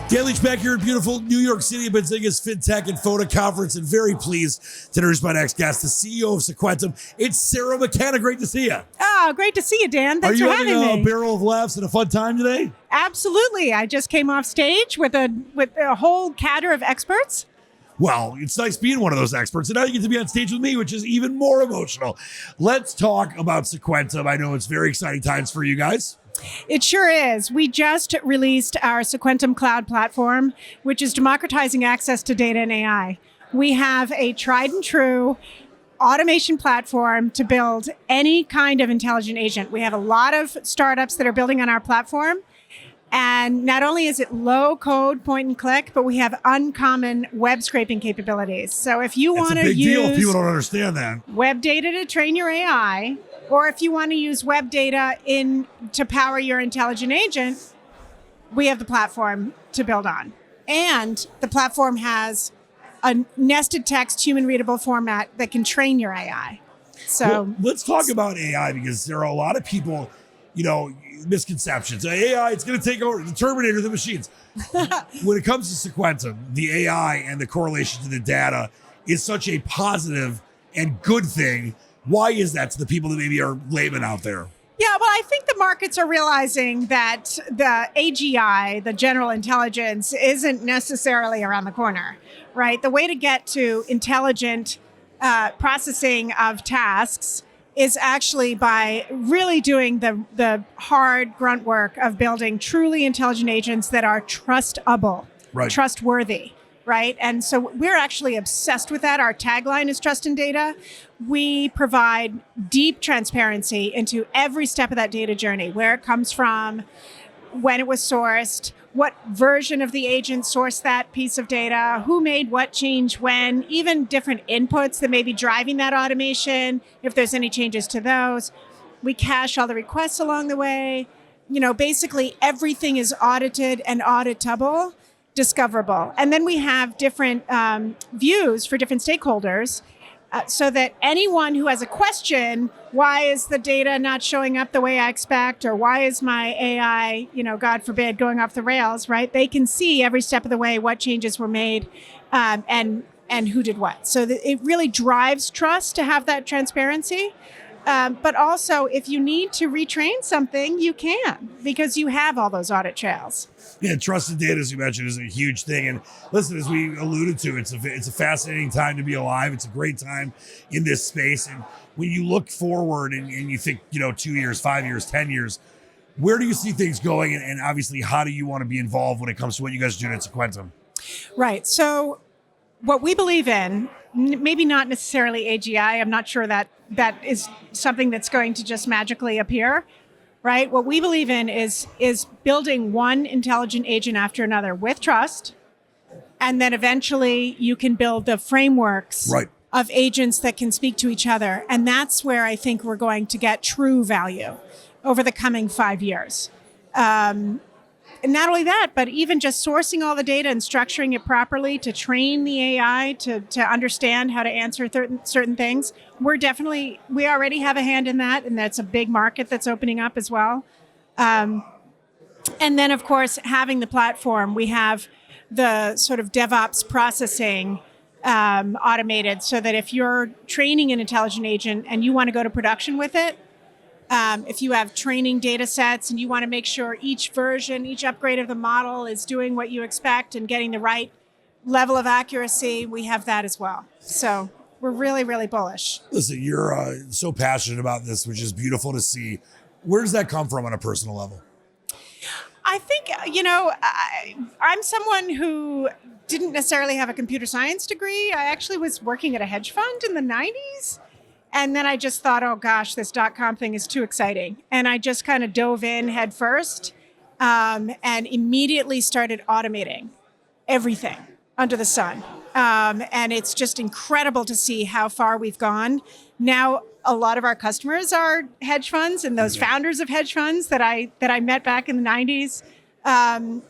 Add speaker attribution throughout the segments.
Speaker 1: Dan Leach back here in beautiful New York City at Benzinga's Fintech FODA conference, and very pleased to introduce my next guest, the CEO of Sequentum. It's Sarah McKenna. Great to see you.
Speaker 2: Oh, great to see you, Dan. Thanks for having me.
Speaker 1: Are you having a barrel of laughs and a fun time today?
Speaker 2: Absolutely. I just came off stage with a whole cadre of experts.
Speaker 1: Well, it's nice being one of those experts, and now you get to be on stage with me, which is even more emotional. Let's talk about Sequentum. I know it's very exciting times for you guys.
Speaker 2: It sure is. We just released our Sequentum Cloud platform, which is democratizing access to data and AI. We have a tried and true automation platform to build any kind of intelligent agent. We have a lot of startups that are building on our platform. And not only is it low code, point and click, but we have uncommon web scraping capabilities. So if you want to
Speaker 1: use deal if people don't understand that.
Speaker 2: Web data to train your AI, or if you want to use web data to power your intelligent agent, we have the platform to build on. And the platform has a nested text, human readable format that can train your AI. So
Speaker 1: well, let's talk about AI, because there are a lot of people, misconceptions. AI, it's going to take over the Terminator, the machines. When it comes to Sequentum, the AI and the correlation to the data is such a positive and good thing. Why is that to the people that maybe are laymen out there?
Speaker 2: Yeah, well, I think the markets are realizing that the AGI, the general intelligence, isn't necessarily around the corner, right? The way to get to intelligent processing of tasks is actually by really doing the hard grunt work of building truly intelligent agents that are trustable, trustworthy, right? And so we're actually obsessed with that. Our tagline is trust in data. We provide deep transparency into every step of that data journey, where it comes from, when it was sourced, what version of the agent sourced that piece of data, who made what change when, even different inputs that may be driving that automation, if there's any changes to those. We cache all the requests along the way. Basically everything is audited and auditable, discoverable. And then we have different views for different stakeholders, so that anyone who has a question, why is the data not showing up the way I expect, or why is my AI, God forbid, going off the rails, right? They can see every step of the way what changes were made and who did what. So it really drives trust to have that transparency. But also, if you need to retrain something, you can, because you have all those audit trails.
Speaker 1: Yeah, trusted data, as you mentioned, is a huge thing. And listen, as we alluded to, it's a fascinating time to be alive. It's a great time in this space. And when you look forward and you think, 2 years, 5 years, 10 years, where do you see things going? And obviously, how do you want to be involved when it comes to what you guys are doing at Sequentum?
Speaker 2: Right. So what we believe in, maybe not necessarily AGI. I'm not sure that is something that's going to just magically appear, right? What we believe in is building one intelligent agent after another with trust. And then eventually you can build the frameworks of agents that can speak to each other. And that's where I think we're going to get true value over the coming 5 years. And not only that, but even just sourcing all the data and structuring it properly to train the AI to understand how to answer certain things. We already have a hand in that, and that's a big market that's opening up as well. And then, of course, having the platform, we have the sort of DevOps processing automated, so that if you're training an intelligent agent and you want to go to production with it, if you have training data sets and you want to make sure each version, each upgrade of the model is doing what you expect and getting the right level of accuracy, we have that as well. So we're really, really bullish.
Speaker 1: Listen, you're so passionate about this, which is beautiful to see. Where does that come from on a personal level?
Speaker 2: I think, I'm someone who didn't necessarily have a computer science degree. I actually was working at a hedge fund in the 90s. And then I just thought, oh gosh, this .com thing is too exciting. And I just kind of dove in head first and immediately started automating everything under the sun. And it's just incredible to see how far we've gone. Now, a lot of our customers are hedge funds, and those founders of hedge funds that I met back in the 90s.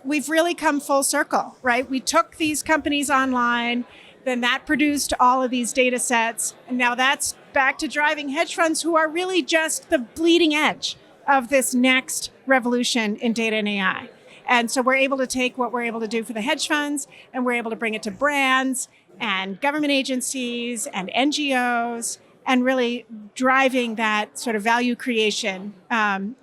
Speaker 2: We've really come full circle, right? We took these companies online, then that produced all of these data sets. And now that's back to driving hedge funds, who are really just the bleeding edge of this next revolution in data and AI. And so we're able to take what we're able to do for the hedge funds, and we're able to bring it to brands and government agencies and NGOs, and really driving that sort of value creation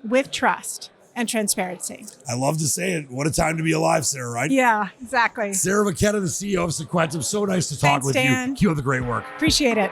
Speaker 2: with trust and transparency.
Speaker 1: I love to say it. What a time to be alive, Sarah, right?
Speaker 2: Yeah, exactly.
Speaker 1: Sarah McKenna, the CEO of Sequentum. So nice to talk
Speaker 2: Thanks,
Speaker 1: with
Speaker 2: Dan.
Speaker 1: you. Keep up the great work.
Speaker 2: Appreciate it.